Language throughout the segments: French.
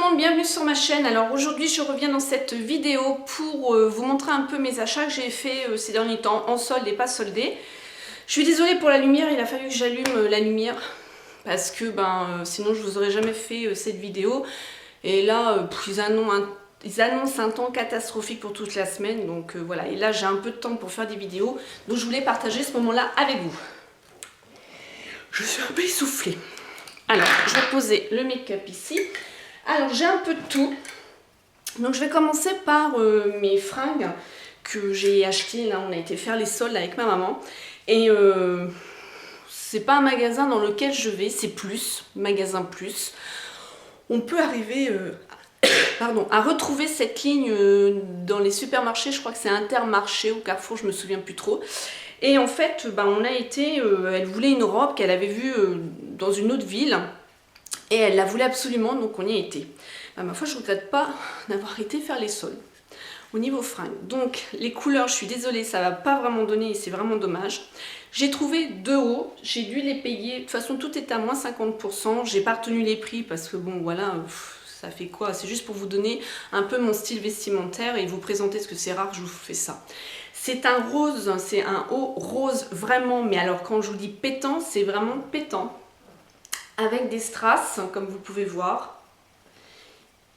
monde, bienvenue sur ma chaîne. Alors aujourd'hui je reviens dans cette vidéo pour vous montrer un peu mes achats que j'ai fait ces derniers temps en solde et pas soldés. Je suis désolée pour la lumière, il a fallu que j'allume la lumière parce que sinon je vous aurais jamais fait cette vidéo. Et là ils annoncent un temps catastrophique pour toute la semaine, donc voilà. Et là j'ai un peu de temps pour faire des vidéos, donc je voulais partager ce moment-là avec vous. Je suis un peu essoufflée. Alors je vais poser le make-up ici. Alors j'ai un peu de tout, donc je vais commencer par mes fringues que j'ai achetées. Là on a été faire les soldes avec ma maman et c'est pas un magasin dans lequel je vais, c'est Plus, magasin Plus. On peut arriver à retrouver cette ligne dans les supermarchés, je crois que c'est Intermarché ou Carrefour, je me souviens plus trop. Et en fait on a été, elle voulait une robe qu'elle avait vue dans une autre ville. Et elle la voulait absolument, donc on y a été. Ma foi, je ne regrette pas d'avoir été faire les soldes. Au niveau fringues, donc les couleurs, je suis désolée, ça va pas vraiment donner et c'est vraiment dommage. J'ai trouvé deux hauts, j'ai dû les payer, de toute façon tout était à moins 50%. J'ai pas retenu les prix parce que bon voilà, ça fait quoi? C'est juste pour vous donner un peu mon style vestimentaire et vous présenter ce que c'est rare que je vous fais ça. C'est un rose, c'est un haut rose vraiment, mais alors quand je vous dis pétant, c'est vraiment pétant. Avec des strass, comme vous pouvez voir.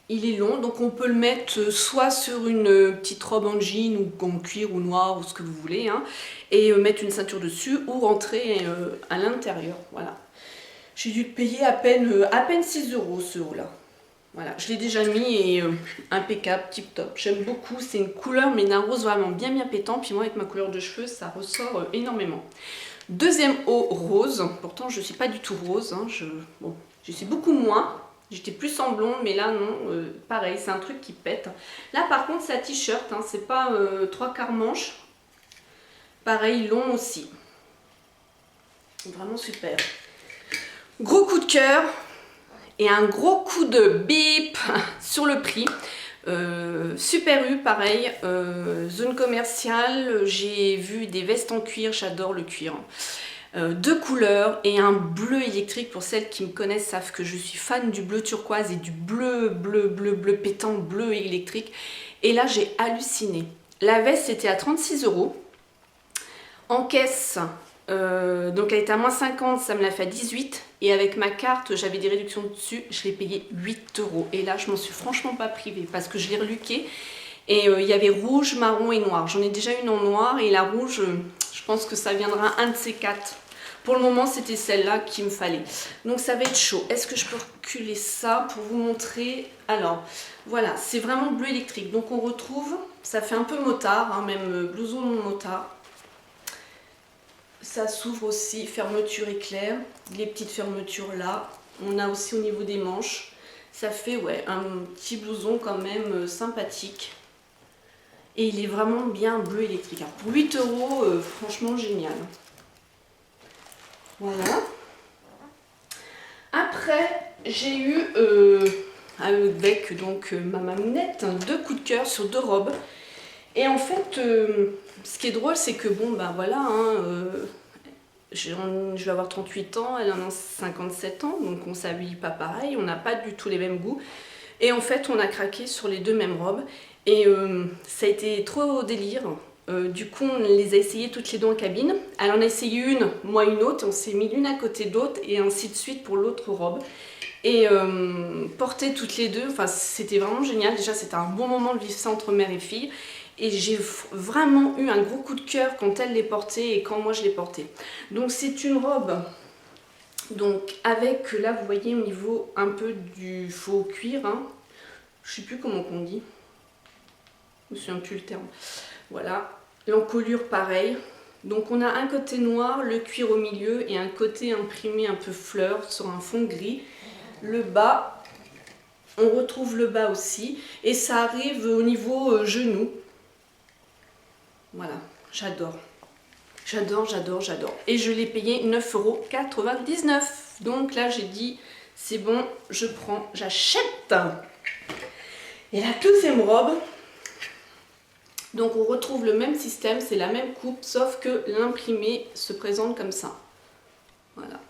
Il est long, donc on peut le mettre soit sur une petite robe en jean ou en cuir ou noir ou ce que vous voulez, hein, et mettre une ceinture dessus ou rentrer à l'intérieur. Voilà. J'ai dû le payer à peine 6 € ce haut là. Voilà, je l'ai déjà mis et impeccable, tip top. J'aime beaucoup, c'est une couleur mais d'un rose vraiment bien pétant. Puis moi avec ma couleur de cheveux, ça ressort énormément. Deuxième haut rose, pourtant je ne suis pas du tout rose, hein, je suis beaucoup moins, j'étais plus en blond, mais là non, pareil, c'est un truc qui pète. Là par contre c'est un t-shirt, hein, c'est pas 3/4 manche, pareil long aussi, vraiment super. Gros coup de cœur et un gros coup de bip sur le prix. Super U, pareil, zone commerciale, j'ai vu des vestes en cuir, j'adore le cuir. Deux couleurs et un bleu électrique. Pour celles qui me connaissent savent que je suis fan du bleu turquoise et du bleu pétant, bleu électrique. Et là j'ai halluciné. La veste c'était à 36 €. En caisse, donc elle était à moins 50, ça me l'a fait à 18. Et avec ma carte, j'avais des réductions dessus, je l'ai payé 8 €. Et là, je m'en suis franchement pas privée parce que je l'ai reluqué. Et il y avait rouge, marron et noir. J'en ai déjà une en noir et la rouge, je pense que ça viendra un de ces quatre. Pour le moment, c'était celle-là qu'il me fallait. Donc ça va être chaud. Est-ce que je peux reculer ça pour vous montrer? Alors, voilà, c'est vraiment bleu électrique. Donc on retrouve, ça fait un peu motard, hein, même blouson motard. Ça s'ouvre aussi, fermeture éclair, les petites fermetures là. On a aussi au niveau des manches. Ça fait ouais, un petit blouson quand même sympathique. Et il est vraiment bien bleu électrique. Alors pour 8 €, franchement génial. Voilà. Après, j'ai eu avec donc ma mamounette deux coups de cœur sur deux robes. Et en fait, ce qui est drôle, c'est que bon, voilà, hein, je vais avoir 38 ans, elle en a 57 ans, donc on s'habille pas pareil, on n'a pas du tout les mêmes goûts. Et en fait, on a craqué sur les deux mêmes robes. Et ça a été trop au délire. Du coup, on les a essayées toutes les deux en cabine. Elle en a essayé une, moi une autre, on s'est mis l'une à côté de l'autre et ainsi de suite pour l'autre robe. Et porter toutes les deux, enfin c'était vraiment génial. Déjà, c'était un bon moment de vivre ça entre mère et fille. Et j'ai vraiment eu un gros coup de cœur quand elle les portait et quand moi je les portais. Donc c'est une robe, donc avec, là vous voyez au niveau un peu du faux cuir, hein. Je sais plus comment on dit, je me souviens plus le terme. Voilà, l'encolure pareil. Donc on a un côté noir, le cuir au milieu et un côté imprimé un peu fleur sur un fond gris. Le bas, on retrouve le bas aussi et ça arrive au niveau genou. Voilà, j'adore. J'adore. Et je l'ai payé 9,99 €. Donc là, j'ai dit, c'est bon, je prends, j'achète. Et la deuxième robe, donc on retrouve le même système, c'est la même coupe, sauf que l'imprimé se présente comme ça. Voilà.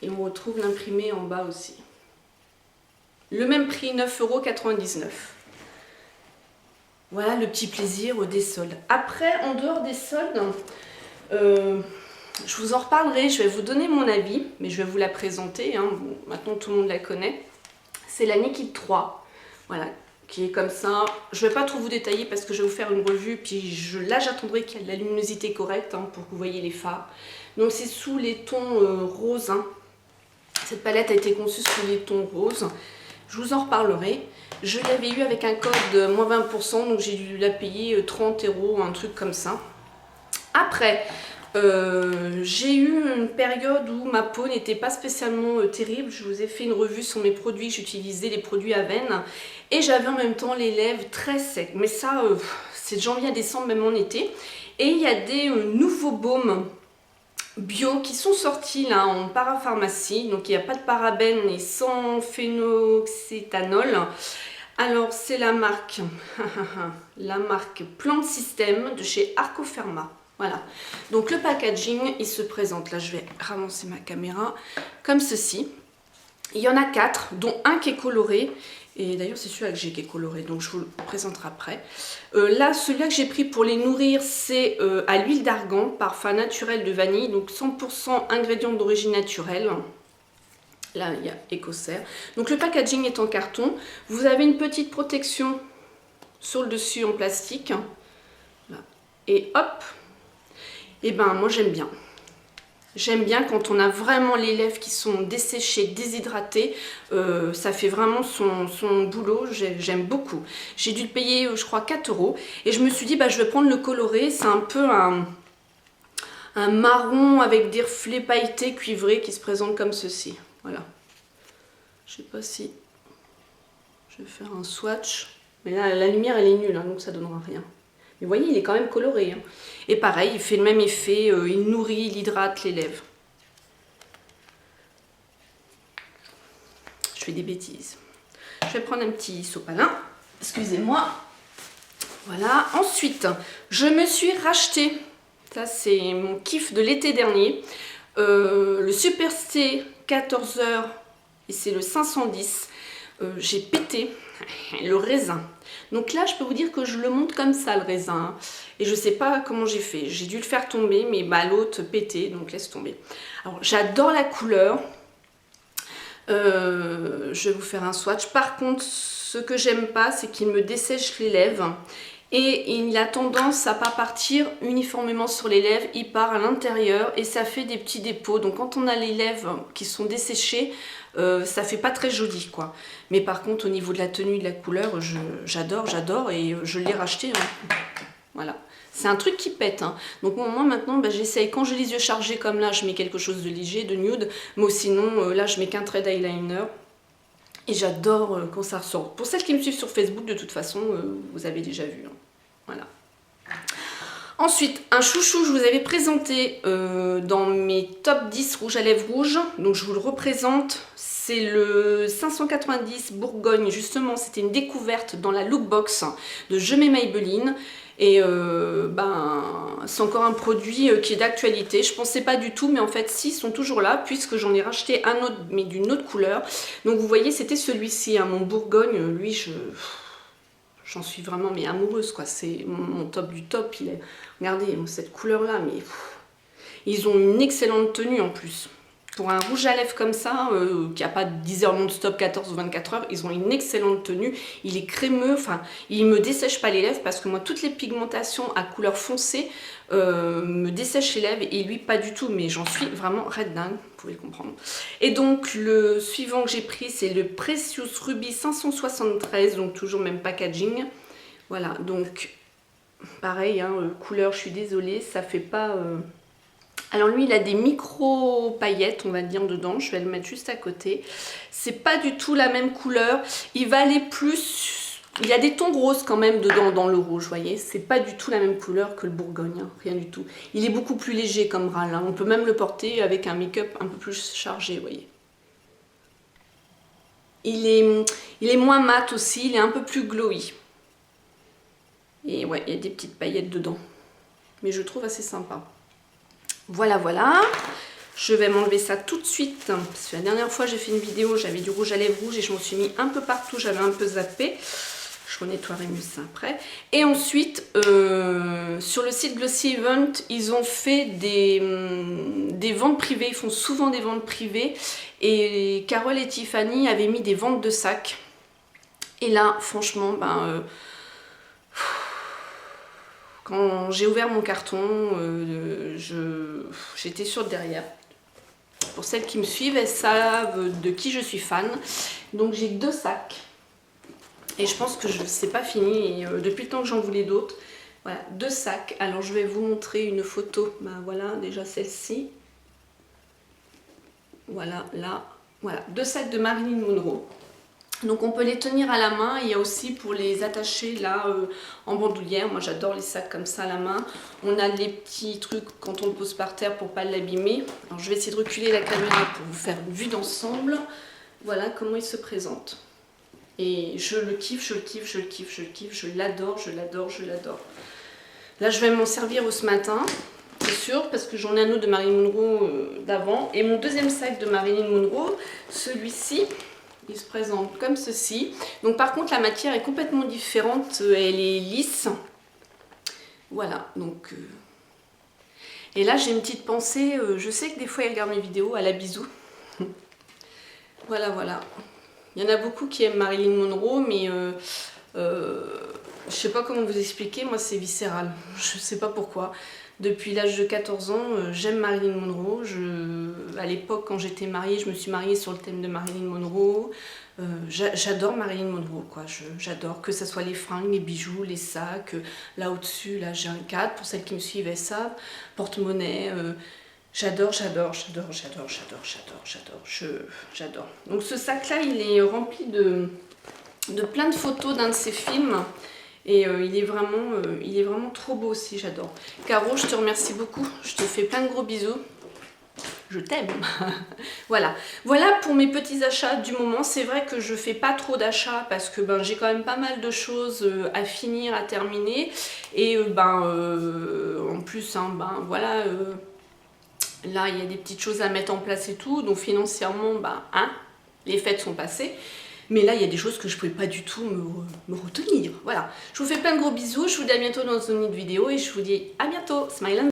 Et on retrouve l'imprimé en bas aussi. Le même prix, 9,99 €. Voilà le petit plaisir des soldes. Après, en dehors des soldes, je vous en reparlerai, je vais vous donner mon avis, mais je vais vous la présenter, hein. Bon, maintenant tout le monde la connaît. C'est la Nikit 3, voilà, qui est comme ça. Je ne vais pas trop vous détailler parce que je vais vous faire une revue, puis là j'attendrai qu'il y ait de la luminosité correcte, hein, pour que vous voyez les fards. Donc c'est sous les tons roses, hein. Cette palette a été conçue sous les tons roses. Je vous en reparlerai. Je l'avais eu avec un code de moins 20%, donc j'ai dû la payer 30 €, un truc comme ça. Après, j'ai eu une période où ma peau n'était pas spécialement terrible. Je vous ai fait une revue sur mes produits. J'utilisais les produits Aven et j'avais en même temps les lèvres très secs. Mais ça, c'est de janvier à décembre, même en été. Et il y a des nouveaux baumes bio qui sont sortis là en parapharmacie. Donc il n'y a pas de parabènes et sans phénoxéthanol. Alors c'est la marque Plant System de chez Arcoferma. Voilà, donc le packaging, il se présente, là je vais ramasser ma caméra, comme ceci. Il y en a 4, dont un qui est coloré, et d'ailleurs c'est celui-là que j'ai qui est coloré, donc je vous le présenterai après. Là, celui-là que j'ai pris pour les nourrir, c'est à l'huile d'argan, parfum naturel de vanille, donc 100% ingrédients d'origine naturelle. Là, il y a Écossaire. Donc le packaging est en carton. Vous avez une petite protection sur le dessus en plastique. Là. Et hop! Et ben moi j'aime bien. J'aime bien quand on a vraiment les lèvres qui sont desséchées, déshydratées. Ça fait vraiment son boulot. J'aime beaucoup. J'ai dû le payer, je crois, 4 €. Et je me suis dit, bah, je vais prendre le coloré. C'est un peu un marron avec des reflets pailletés cuivrés qui se présente comme ceci. Voilà. Je sais pas si je vais faire un swatch. Mais là, la lumière, elle est nulle, hein, donc ça donnera rien. Mais vous voyez, il est quand même coloré. Hein. Et pareil, il fait le même effet. Il nourrit, il hydrate les lèvres. Je fais des bêtises. Je vais prendre un petit sopalin. Excusez-moi. Voilà. Ensuite, je me suis racheté. Ça, c'est mon kiff de l'été dernier. Le Super C 14h. Et c'est le 510. J'ai pété le raisin. Donc là, je peux vous dire que je le monte comme ça, le raisin. Et je sais pas comment j'ai fait. J'ai dû le faire tomber, mais bah, l'autre pétait, donc laisse tomber. Alors, j'adore la couleur. Je vais vous faire un swatch. Par contre, ce que j'aime pas, c'est qu'il me dessèche les lèvres. Et il a tendance à pas partir uniformément sur les lèvres. Il part à l'intérieur et ça fait des petits dépôts. Donc quand on a les lèvres qui sont desséchées, ça fait pas très joli, quoi. Mais par contre, au niveau de la tenue, de la couleur, j'adore et je l'ai racheté. Hein. Voilà. C'est un truc qui pète. Hein. Donc moi maintenant, bah, j'essaye. Quand j'ai les yeux chargés comme là, je mets quelque chose de léger, de nude. Mais sinon, là, je mets qu'un trait d'eyeliner. Et j'adore quand ça ressort. Pour celles qui me suivent sur Facebook, de toute façon, vous avez déjà vu. Hein. Voilà. Ensuite, un chouchou, je vous avais présenté dans mes top 10 rouge à lèvres rouges. Donc je vous le représente. C'est le 590 Bourgogne. Justement, c'était une découverte dans la lookbox de Je mets Maybelline. Et c'est encore un produit qui est d'actualité. Je pensais pas du tout, mais en fait si, ils sont toujours là, puisque j'en ai racheté un autre, mais d'une autre couleur. Donc vous voyez, c'était celui-ci, hein, mon Bourgogne. Lui, j'en suis vraiment mais amoureuse, quoi. C'est mon top du top. Regardez, cette couleur-là, mais ils ont une excellente tenue en plus. Pour un rouge à lèvres comme ça, qui n'a pas 10 heures non-stop, 14 ou 24 heures, ils ont une excellente tenue. Il est crémeux, enfin, il ne me dessèche pas les lèvres parce que moi, toutes les pigmentations à couleur foncée me dessèchent les lèvres et lui, pas du tout. Mais j'en suis vraiment red dingue, vous pouvez le comprendre. Et donc, le suivant que j'ai pris, c'est le Precious Ruby 573, donc toujours même packaging. Voilà, donc, pareil, hein, couleur, je suis désolée, ça fait pas... Alors lui, il a des micro paillettes, on va dire, dedans. Je vais le mettre juste à côté. C'est pas du tout la même couleur. Il va aller plus... Il y a des tons roses quand même dedans, dans le rouge, vous voyez. C'est pas du tout la même couleur que le Bourgogne, hein, rien du tout. Il est beaucoup plus léger comme râle. Hein. On peut même le porter avec un make-up un peu plus chargé, vous voyez. Il est moins mat aussi, il est un peu plus glowy. Et ouais, il y a des petites paillettes dedans. Mais je trouve assez sympa. Voilà, voilà. Je vais m'enlever ça tout de suite, parce que la dernière fois j'ai fait une vidéo, j'avais du rouge à lèvres rouge et je m'en suis mis un peu partout, j'avais un peu zappé. Je nettoierai mieux ça après. Et ensuite, sur le site Glossy Event, ils ont fait des ventes privées. Ils font souvent des ventes privées. Et Carole et Tiffany avaient mis des ventes de sacs. Et là, franchement, quand j'ai ouvert mon carton, j'étais sur le derrière. Pour celles qui me suivent, elles savent de qui je suis fan. Donc j'ai 2 sacs. Et je pense que c'est pas fini, et depuis le temps que j'en voulais d'autres. Voilà, 2 sacs. Alors je vais vous montrer une photo. Voilà, déjà celle-ci. Voilà, là. Voilà, 2 sacs de Marilyn Monroe. Donc on peut les tenir à la main. Il y a aussi pour les attacher là en bandoulière. Moi j'adore les sacs comme ça à la main. On a les petits trucs quand on le pose par terre pour pas l'abîmer. Alors je vais essayer de reculer la caméra pour vous faire une vue d'ensemble. Voilà comment il se présente. Et je le kiffe, je le kiffe, je le kiffe, je le kiffe, je l'adore, je l'adore, je l'adore. Là, je vais m'en servir ce matin, c'est sûr, parce que j'en ai un autre de Marilyn Monroe d'avant. Et mon deuxième sac de Marilyn Monroe, celui-ci, il se présente comme ceci. Donc par contre, la matière est complètement différente, elle est lisse. Voilà, donc... Et là, j'ai une petite pensée, je sais que des fois, elle regarde mes vidéos, à la bisou. Voilà, voilà. Il y en a beaucoup qui aiment Marilyn Monroe, mais je sais pas comment vous expliquer, moi c'est viscéral. Je sais pas pourquoi. Depuis l'âge de 14 ans, j'aime Marilyn Monroe. À l'époque, quand j'étais mariée, je me suis mariée sur le thème de Marilyn Monroe. J'adore Marilyn Monroe, quoi. J'adore que ce soit les fringues, les bijoux, les sacs. Là au-dessus, là j'ai un cadre, pour celles qui me suivent, elles savent. Porte-monnaie. J'adore, j'adore, j'adore, j'adore, j'adore, j'adore, j'adore. Donc ce sac-là, il est rempli de plein de photos d'un de ses films. Et il est vraiment trop beau aussi, j'adore. Caro, je te remercie beaucoup. Je te fais plein de gros bisous. Je t'aime. Voilà. Voilà pour mes petits achats du moment. C'est vrai que je fais pas trop d'achats parce que j'ai quand même pas mal de choses à finir, à terminer. Et en plus, voilà... Là, il y a des petites choses à mettre en place et tout. Donc financièrement, les fêtes sont passées. Mais là, il y a des choses que je ne pouvais pas du tout me retenir. Voilà. Je vous fais plein de gros bisous. Je vous dis à bientôt dans une autre vidéo. Et je vous dis à bientôt. Smile and